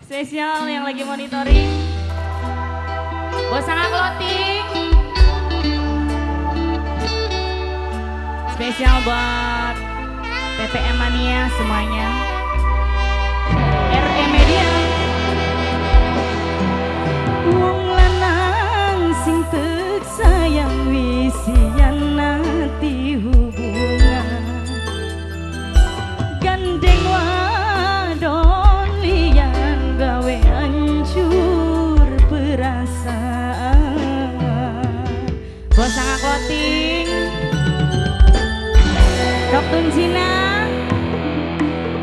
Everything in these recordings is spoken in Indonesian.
Spesial yang lagi monitoring Bos Angga Clothing. Spesial buat PPM Mania semuanya. RE Media. Wong lanang sing tek sayang wisian nanti hubungan gandeng wadon liyan gawe hancur perasaan. Bos Angga Clothing, Doktun Cina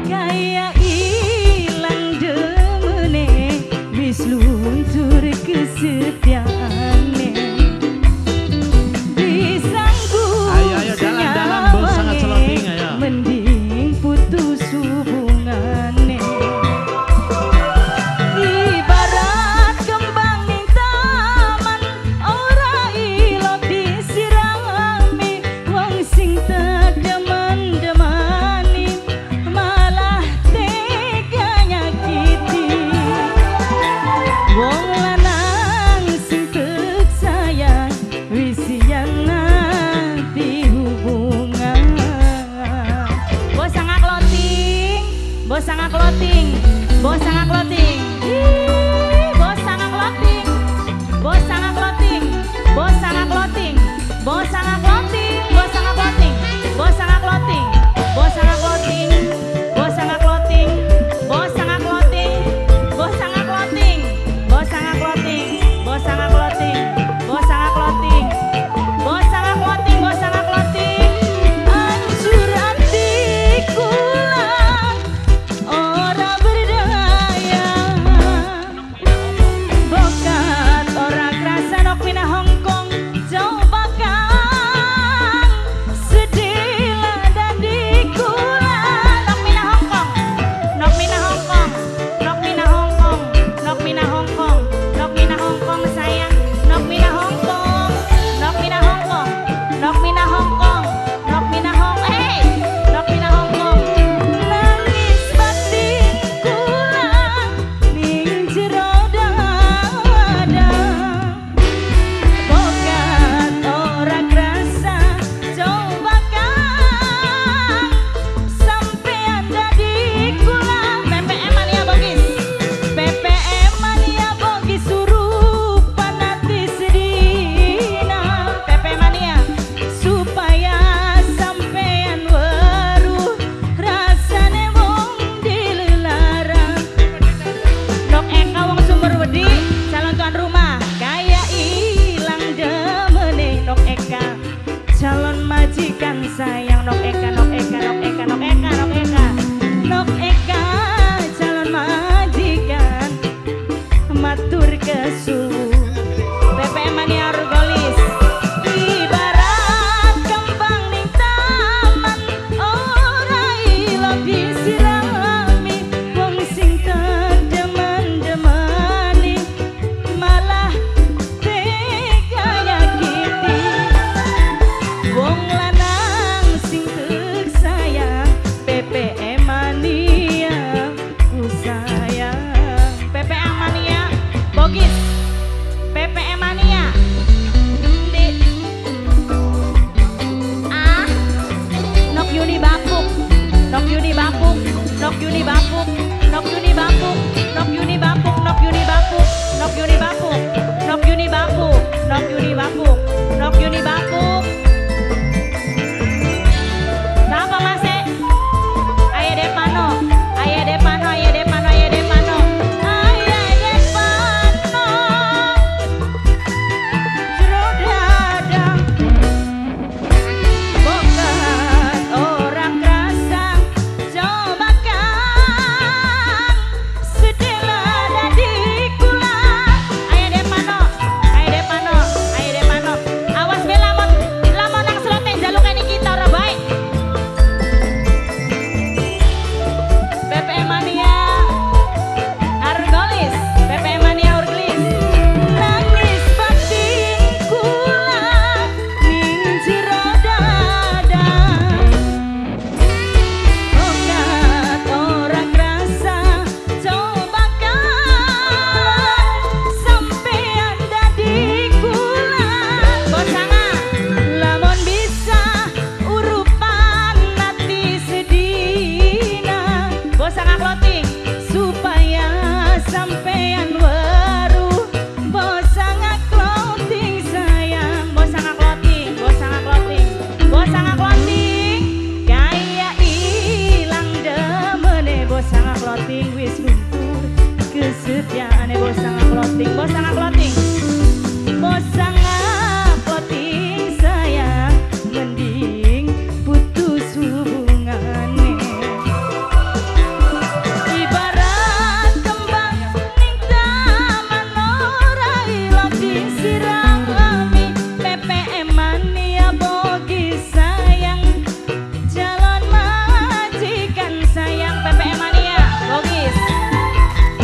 kaya ilang demene wis luntur kesetiaane. Ayo dalam Bos Angga Clothing ayo. Mending putus hubungane. Ibarat kembang ning taman ora ilok disirami wong sing tak demen-demani malah tega nyakiti. Wong lanang sing tek sayang wisian nanti hubungan. Bos Angga Clothing, Bos Angga Clothing, Bos Angga Clothing. Bos Angga Clothing, Bos Angga Clothing, Bos Angga Clothing, Bos Angga Clothing, Bos Angga Clothing, Bos Angga Clothing, Bos Angga Clothing, Bos Angga Clothing, Bos Angga Clothing, Bos Angga Clothing, Bos Angga Clothing, Bos Angga Clothing, Bos Angga Clothing, Bos Angga Clothing, Bos Angga Clothing. Hancur hatiku lah ora berdaya. Bokat ora kerasa nok pindah Hongkong coba kan sedih lah dadiku lah. Nok pindah Hongkong, nok pindah Hongkong, nok pindah Hongkong, nok pindah Hongkong, nok pindah Hongkong sayang, nok pindah Hongkong, nok pindah Hongkong, nok pindah Hongkong, nok pindah Hong, nok pindah Hongkong. Nangis batinku lah ning jero dada. Bokat ora kerasa coba kan sampean dadiku lah. PPM Mania Bogis, PPM Mania Bogis surupan hati sedina. PPM Mania supaya sampean weruh rasane wong dilelarang. Nok Eka wong Sumber Wedi calon tuan rumah kaya ilang demene. Nok Eka calon majikan sayang. Nok Eka, Nok Eka, Nok Eka, Nok Eka, Nok Eka, Nok Eka calon majikan matur kesuwun. PPM Mania Argolis. Ibarat kembang ning taman ora ilok disirami wong sing tak demen-demani malah tega nyakiti. Wong lanang sing tek sayang PPM Mania ku sayang. PPM Mania Bogis, PPM Mania. Nok Yuni Bapuk, Nok Yuni Bapuk, Nok Yuni Bapuk, Nok Yuni Bapuk, Nok Yuni Bapuk, Nok Yuni Bapuk, Nok Yuni Bapuk, Nok Yuni Bapuk, Nok Yuni Bapuk, Nok Yuni Bapuk. Siapa Mas? Aye Depano, Aye Depano, Aye Depano, Aye Depano, Aye Depano. wis luntur kesetiaane bos sangat clothing, bos sangat clothing, bos sangat clothing sayang, mending putus hubungane. Ibarat kembang ning taman ora ilang disirami, PPM mania bogi sayang, calon majikan sayang, PPM mania bogis.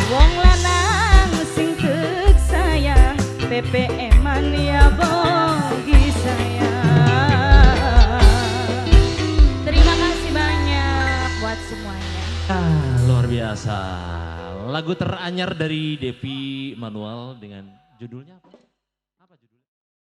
Wong lanang sing tek sayang, PPM mania bogi sayang. Terima kasih banyak buat semuanya. Luar biasa. Lagu teranyar dari Devi Manual dengan judulnya apa?